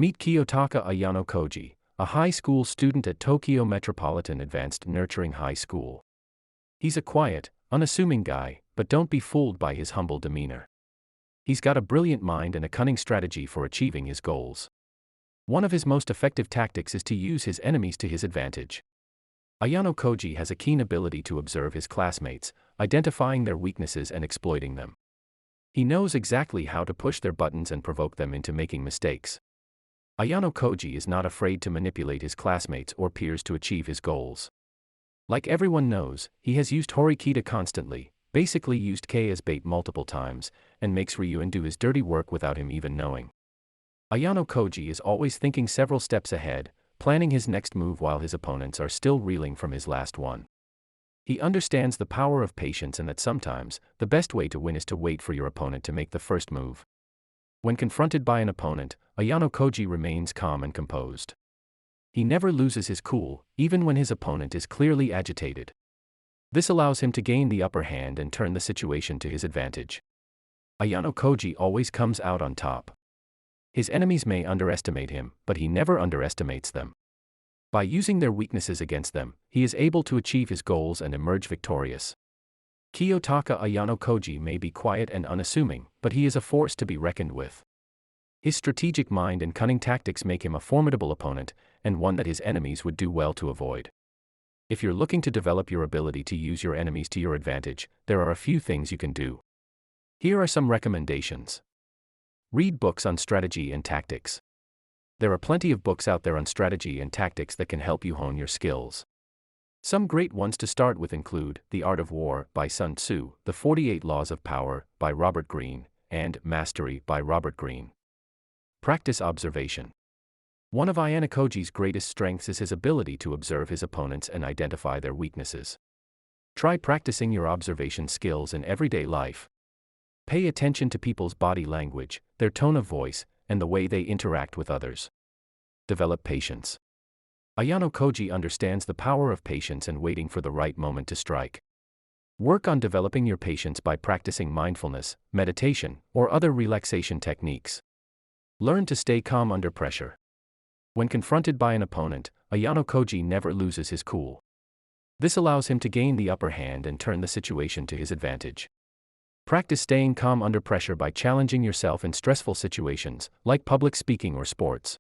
Meet Kiyotaka Ayanokoji, a high school student at Tokyo Metropolitan Advanced Nurturing High School. He's a quiet, unassuming guy, but don't be fooled by his humble demeanor. He's got a brilliant mind and a cunning strategy for achieving his goals. One of his most effective tactics is to use his enemies to his advantage. Ayanokoji has a keen ability to observe his classmates, identifying their weaknesses and exploiting them. He knows exactly how to push their buttons and provoke them into making mistakes. Ayanokoji is not afraid to manipulate his classmates or peers to achieve his goals. Like everyone knows, he has used horikita constantly, basically used K as bait multiple times, and makes Ryuan do his dirty work without him even knowing. Ayanokoji is always thinking several steps ahead, planning his next move while his opponents are still reeling from his last one. He understands the power of patience and that sometimes, the best way to win is to wait for your opponent to make the first move. When confronted by an opponent, Ayanokoji remains calm and composed. He never loses his cool, even when his opponent is clearly agitated. This allows him to gain the upper hand and turn the situation to his advantage. Ayanokoji always comes out on top. His enemies may underestimate him, but he never underestimates them. By using their weaknesses against them, he is able to achieve his goals and emerge victorious. Kiyotaka Ayanokoji may be quiet and unassuming, but he is a force to be reckoned with. His strategic mind and cunning tactics make him a formidable opponent, and one that his enemies would do well to avoid. If you're looking to develop your ability to use your enemies to your advantage, there are a few things you can do. Here are some recommendations. Read books on strategy and tactics. There are plenty of books out there on strategy and tactics that can help you hone your skills. Some great ones to start with include The Art of War by Sun Tzu, The 48 Laws of Power by Robert Greene, and Mastery by Robert Greene. Practice observation. One of Ayanokoji's greatest strengths is his ability to observe his opponents and identify their weaknesses. Try practicing your observation skills in everyday life. Pay attention to people's body language, their tone of voice, and the way they interact with others. Develop patience. Ayanokoji understands the power of patience and waiting for the right moment to strike. Work on developing your patience by practicing mindfulness, meditation, or other relaxation techniques. Learn to stay calm under pressure. When confronted by an opponent, Ayanokoji never loses his cool. This allows him to gain the upper hand and turn the situation to his advantage. Practice staying calm under pressure by challenging yourself in stressful situations, like public speaking or sports.